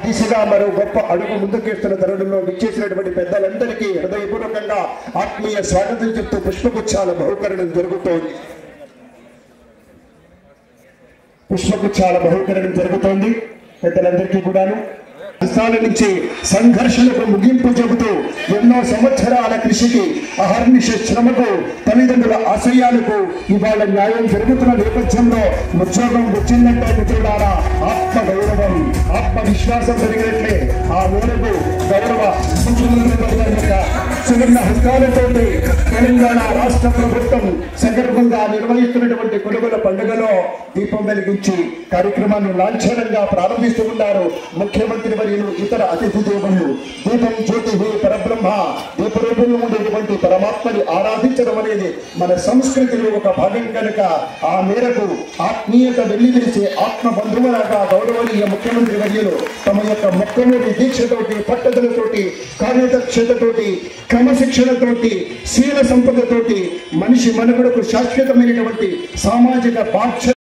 దిశగా మరో గొప్ప అడుగు ముందుకేస్తున్న తరుణంలో విచ్చేసినటువంటి పెద్దలందరికీ హృదయపూర్వకంగా ఆత్మీయ స్వాగతం చెప్తూ పుష్పగుచ్చాల బహుకరణం జరుగుతోంది. పెద్దలందరికీ కూడాను కష్టాల నుంచి సంఘర్షణకు ముగింపు చెబుతూ ఎన్నో సంవత్సరాల కృషికి అహర్నిశ శ్రమకు తల్లిదండ్రుల ఆశయాలకు ఇవాళ న్యాయం జరుగుతున్న నేపథ్యంలో ఉద్యోగం వచ్చిందంటే మిత్రులారా ఆత్మగౌరవం ఆత్మవిశ్వాసం పెరిగినట్లే. ఆ మేరకు గౌరవ సువర్ణ హస్తాలతోటి తెలంగాణ రాష్ట్ర ప్రభుత్వం సగర్భంగా నిర్వహిస్తున్నటువంటి కొలువుల పండుగలో దీపం వెలిగించి కార్యక్రమాన్ని లాంఛనంగా ప్రారంభిస్తూ ఉన్నారు ముఖ్యమంత్రి వర్యులు, ఇతర అతిథి దేవుళ్ళు. దీపం జ్యోతి పరబ్రహ్మ, దీపరూపంలో ఉండేటువంటి పరమాత్మని ఆరాధించడం అనేది మన సంస్కృతిలో ఒక భాగం కనుక ఆ మేరకు ఆత్మీయత వెల్లివిరిసే ఆత్మ బంధువులాగా గౌరవనీయ ముఖ్యమంత్రి వర్యులు తమ యొక్క మొక్కమూడి దీక్షతోటి, పట్టుదలతోటి, కార్యదక్షతతోటి, క్రమశిక్షణతోటి, శీల సంపదతోటి మనిషి మనుగడకు శాశ్వతమైనటువంటి సామాజిక బాధ్యత